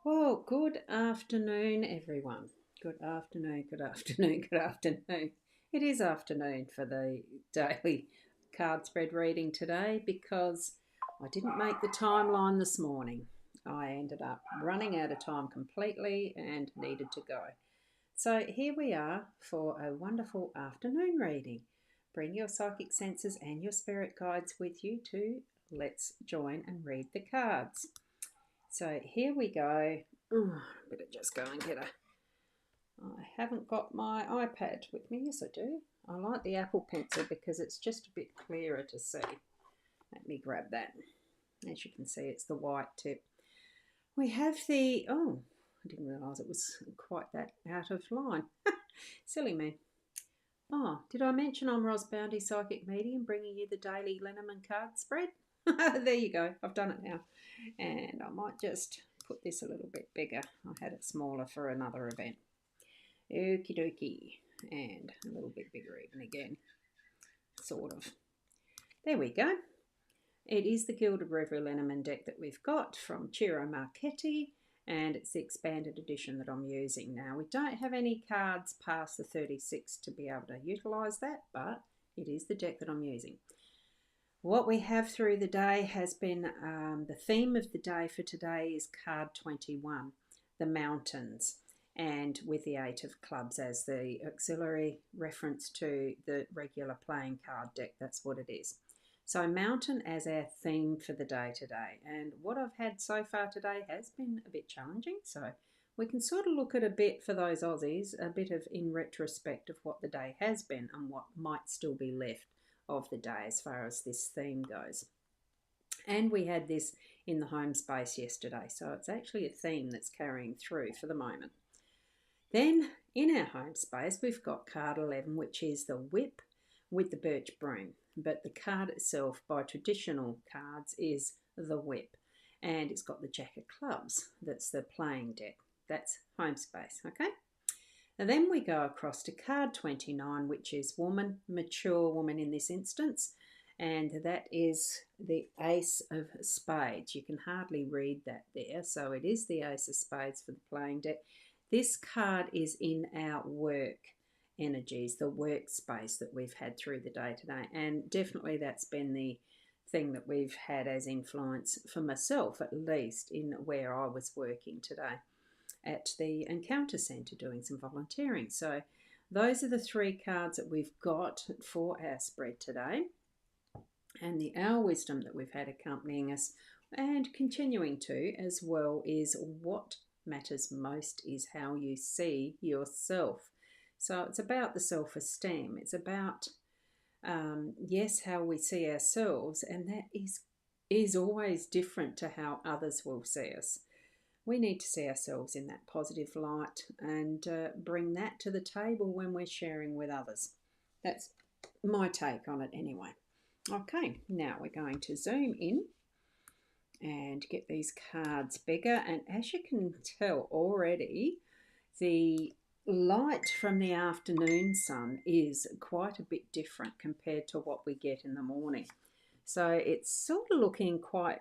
Well, good afternoon, everyone. Good afternoon, good afternoon, good afternoon. It is afternoon for the daily card spread reading today because I didn't make the timeline this morning. I ended up running out of time completely and needed to go. So here we are for a wonderful afternoon reading. Bring your psychic senses and your spirit guides with you to let's join and read the cards. So here we go. Better just go and get a. I haven't got my iPad with me. Yes, I do. I like the Apple Pencil because it's just a bit clearer to see. Let me grab that. As you can see, it's the white tip. We have the. Oh, I didn't realise it was quite that out of line. Silly me. Oh, did I mention I'm Ros Bounty Psychic Medium bringing you the daily Lenormand card spread? There you go. I've done it now. And I might just put this a little bit bigger. I had it smaller for another event. Okie dokie. And a little bit bigger even again. Sort of. There we go. It is the Gilded Reverie Lenormand deck that we've got from Ciro Marchetti, and it's the expanded edition that I'm using now. We don't have any cards past the 36 to be able to utilise that, but it is the deck that I'm using. What we have through the day has been the theme of the day for today is card 21, the mountains, and with the 8 of clubs as the auxiliary reference to the regular playing card deck. That's what it is. So mountain as our theme for the day today. And what I've had so far today has been a bit challenging. So we can sort of look at a bit for those Aussies, a bit of in retrospect of what the day has been and what might still be left of the day as far as this theme goes. And we had this in the home space yesterday, so it's actually a theme that's carrying through for the moment. Then in our home space, we've got card 11, which is the whip with the birch broom. But the card itself, by traditional cards, is the whip. And it's got the jack of clubs. That's the playing deck. That's home space, okay? And then we go across to card 29, which is woman, mature woman in this instance. And that is the Ace of Spades. You can hardly read that there. So it is the Ace of Spades for the playing deck. This card is in our work energies, the workspace that we've had through the day today. And definitely that's been the thing that we've had as influence for myself, at least, in where I was working today at the Encounter Centre doing some volunteering. So those are the 3 cards that we've got for our spread today. And the Our Wisdom that we've had accompanying us and continuing to as well is what matters most is how you see yourself. So it's about the self-esteem. It's about, yes, how we see ourselves, and that is always different to how others will see us. We need to see ourselves in that positive light and bring that to the table when we're sharing with others. That's my take on it anyway. Okay, now we're going to zoom in and get these cards bigger. And as you can tell already, the light from the afternoon sun is quite a bit different compared to what we get in the morning. So it's sort of looking quite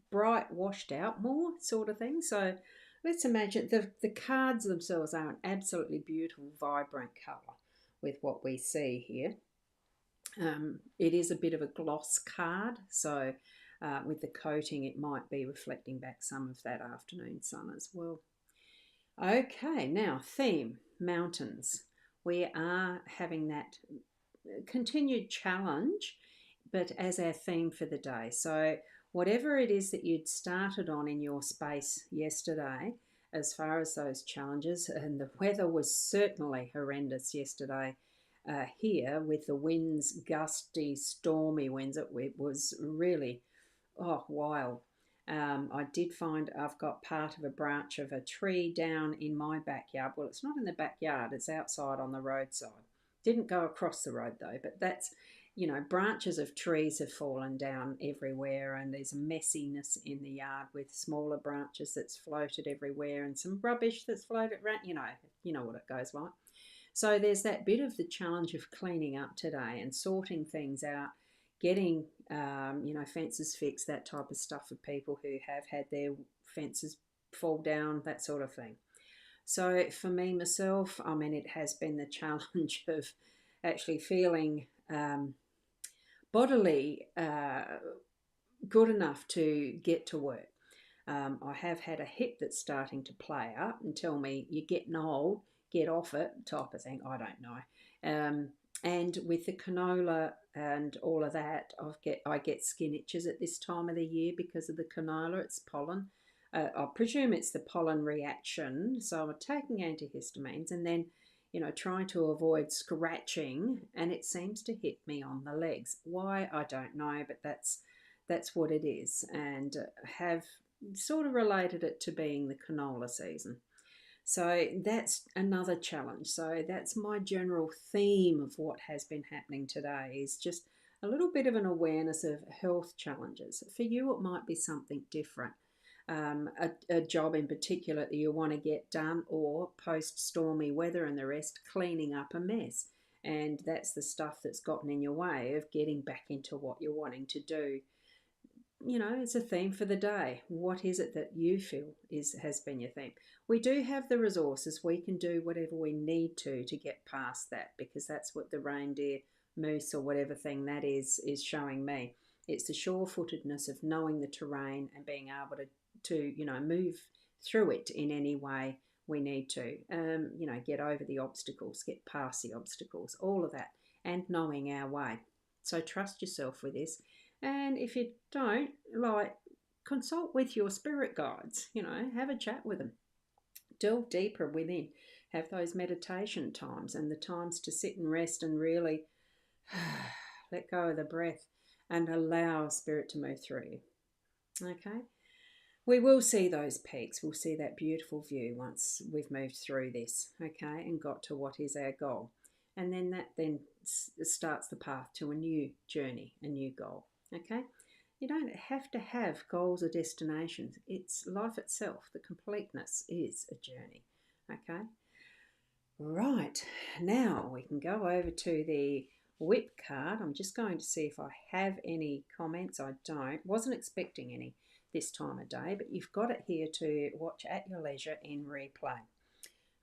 bright, washed out more sort of thing. So let's imagine the cards themselves are an absolutely beautiful, vibrant colour with what we see here. It is a bit of a gloss card, so with the coating it might be reflecting back some of that afternoon sun as well. Okay, now theme, mountains. We are having that continued challenge, but as our theme for the day. So whatever it is that you'd started on in your space yesterday, as far as those challenges, and the weather was certainly horrendous yesterday here with the winds, gusty, stormy winds. It was really, wild. I did find I've got part of a branch of a tree down in my backyard. Well, it's not in the backyard, it's outside on the roadside. Didn't go across the road though, but that's, branches of trees have fallen down everywhere, and there's a messiness in the yard with smaller branches that's floated everywhere and some rubbish that's floated around. You know what it goes like. So there's that bit of the challenge of cleaning up today and sorting things out, getting, fences fixed, that type of stuff for people who have had their fences fall down, that sort of thing. So for me, myself, I mean, it has been the challenge of actually feeling bodily good enough to get to work. I have had a hip that's starting to play up and tell me you're getting old, get off it type of thing. I don't know. And with the canola and all of that, I get skin itches at this time of the year because of the canola. It's pollen. I presume it's the pollen reaction. So I'm taking antihistamines and then, trying to avoid scratching, and it seems to hit me on the legs. Why, I don't know, but that's what it is, and have sort of related it to being the canola season. So that's another challenge. So that's my general theme of what has been happening today, is just a little bit of an awareness of health challenges. For you, it might be something different. A job in particular that you want to get done, or post stormy weather and the rest, cleaning up a mess. And that's the stuff that's gotten in your way of getting back into what you're wanting to do. It's a theme for the day. What is it that you feel has been your theme? We do have the resources. We can do whatever we need to get past that, because that's what the reindeer moose or whatever thing that is showing me. It's the sure-footedness of knowing the terrain and being able to move through it in any way we need to. Get over the obstacles, get past the obstacles, all of that, and knowing our way. So trust yourself with this. And if you don't, consult with your spirit guides, have a chat with them. Delve deeper within. Have those meditation times and the times to sit and rest and really let go of the breath and allow spirit to move through you. Okay? We will see those peaks. We'll see that beautiful view once we've moved through this, okay, and got to what is our goal. And then that starts the path to a new journey, a new goal. Okay, you don't have to have goals or destinations. It's life itself. The completeness is a journey. Okay, right, now we can go over to the whip card. I'm just going to see if I have any comments. I wasn't expecting any this time of day, but you've got it here to watch at your leisure in replay.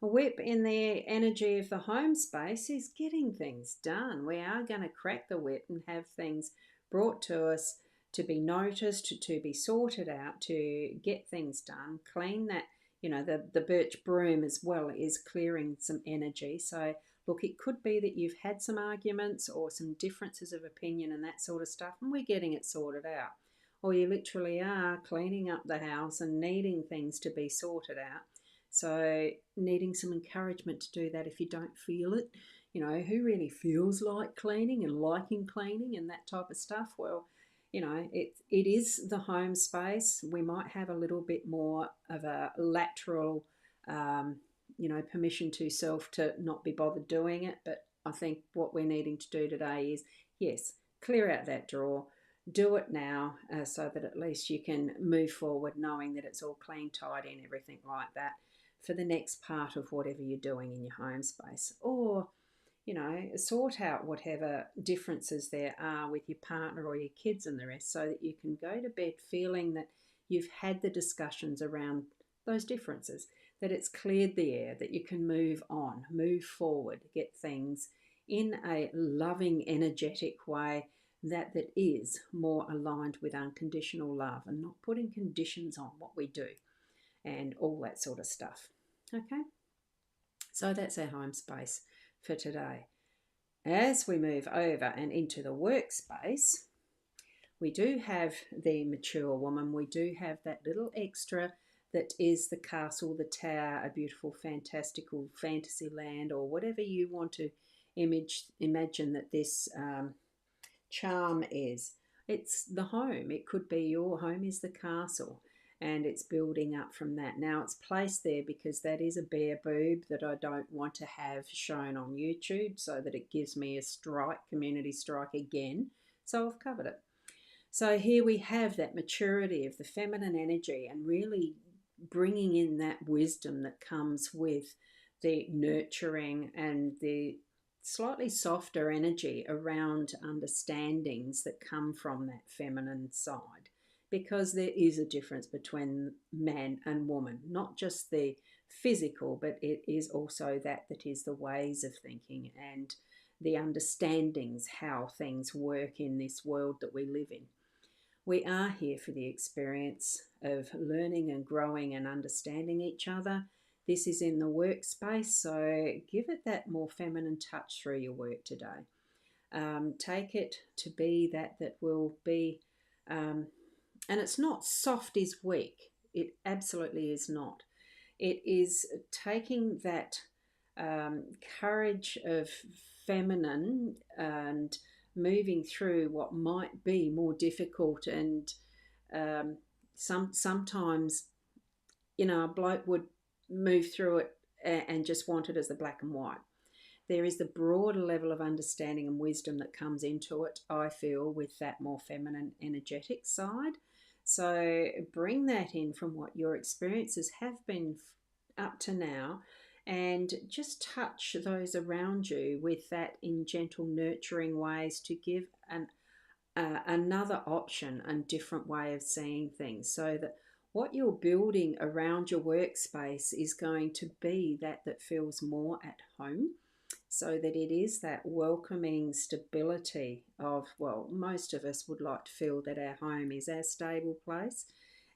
A whip in the energy of the home space is getting things done. We are going to crack the whip and have things brought to us to be noticed, to be sorted out, to get things done. Clean that, the birch broom as well is clearing some energy. So look, it could be that you've had some arguments or some differences of opinion and that sort of stuff, and we're getting it sorted out. Or you literally are cleaning up the house and needing things to be sorted out. So needing some encouragement to do that if you don't feel it. Who really feels like cleaning and liking cleaning and that type of stuff? Well, it is the home space. We might have a little bit more of a lateral, permission to self to not be bothered doing it. But I think what we're needing to do today is, yes, clear out that drawer. Do it now, so that at least you can move forward knowing that it's all clean, tidy and everything like that for the next part of whatever you're doing in your home space. Or, sort out whatever differences there are with your partner or your kids and the rest, so that you can go to bed feeling that you've had the discussions around those differences, that it's cleared the air, that you can move on, move forward, get things in a loving, energetic way that is more aligned with unconditional love and not putting conditions on what we do and all that sort of stuff. Okay, so that's our home space for today. As we move over and into the workspace, we do have the mature woman. We do have that little extra that is the castle, the tower, a beautiful, fantastical fantasy land, or whatever you want to imagine that this charm is. It's the home. It could be your home is the castle, and it's building up from that. Now it's placed there because that is a bare boob that I don't want to have shown on YouTube, so that it gives me a community strike again. So I've covered it. So here we have that maturity of the feminine energy and really bringing in that wisdom that comes with the nurturing and the slightly softer energy around understandings that come from that feminine side, because there is a difference between man and woman, not just the physical, but it is also that is the ways of thinking and the understandings how things work in this world that we live in. We are here for the experience of learning and growing and understanding each other. This is in the workspace, so give it that more feminine touch through your work today. Take it to be that will be, and it's not soft is weak. It absolutely is not. It is taking that courage of feminine and moving through what might be more difficult and sometimes a bloke would move through it and just want it as the black and white. There is the broader level of understanding and wisdom that comes into it, I feel, with that more feminine energetic side. So bring that in from what your experiences have been up to now, and just touch those around you with that in gentle, nurturing ways to give another option and different way of seeing things, so that what you're building around your workspace is going to be that feels more at home, so that it is that welcoming stability of, well, most of us would like to feel that our home is our stable place,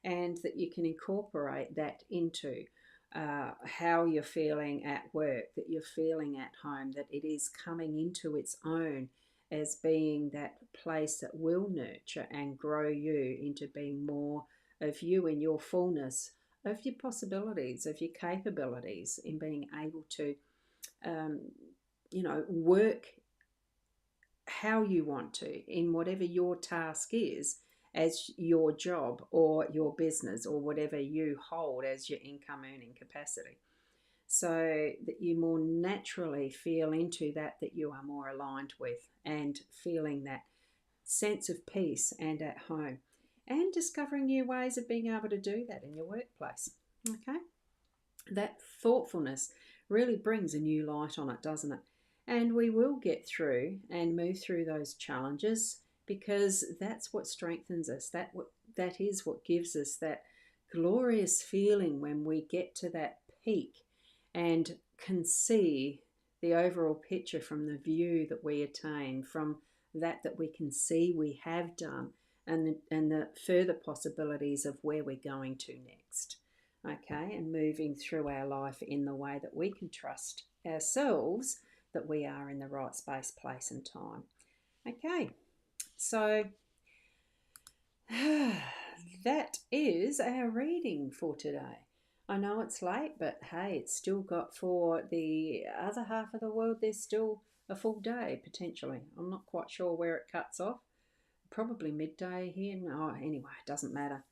and that you can incorporate that into how you're feeling at work, that you're feeling at home, that it is coming into its own as being that place that will nurture and grow you into being more of you in your fullness, of your possibilities, of your capabilities, in being able to work how you want to in whatever your task is as your job or your business or whatever you hold as your income earning capacity, so that you more naturally feel into that you are more aligned with, and feeling that sense of peace and at home, and discovering new ways of being able to do that in your workplace. Okay, that thoughtfulness really brings a new light on it, doesn't it? And we will get through and move through those challenges, because that's what strengthens us. That is what gives us that glorious feeling when we get to that peak and can see the overall picture from the view that we attain, from that we can see we have done, and the further possibilities of where we're going to next. Okay, and moving through our life in the way that we can trust ourselves that we are in the right space, place, and time. Okay, so that is our reading for today. I know it's late, but hey, it's still got, for the other half of the world, there's still a full day potentially. I'm not quite sure where it cuts off. Probably midday here. No, anyway, it doesn't matter.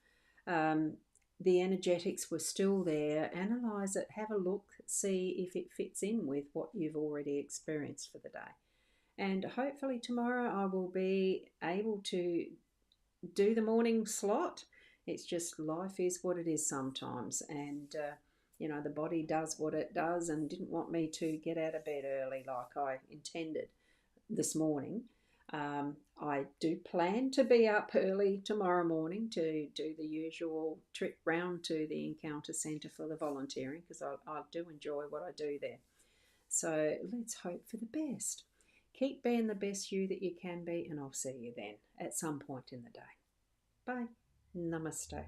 The energetics were still there. Analyze it, have a look, see if it fits in with what you've already experienced for the day. And hopefully tomorrow I will be able to do the morning slot. It's just, life is what it is sometimes, and the body does what it does, and didn't want me to get out of bed early like I intended this morning. I do plan to be up early tomorrow morning to do the usual trip round to the Encounter Centre for the volunteering, because I do enjoy what I do there. So let's hope for the best. Keep being the best you that you can be, and I'll see you then at some point in the day. Bye. Namaste.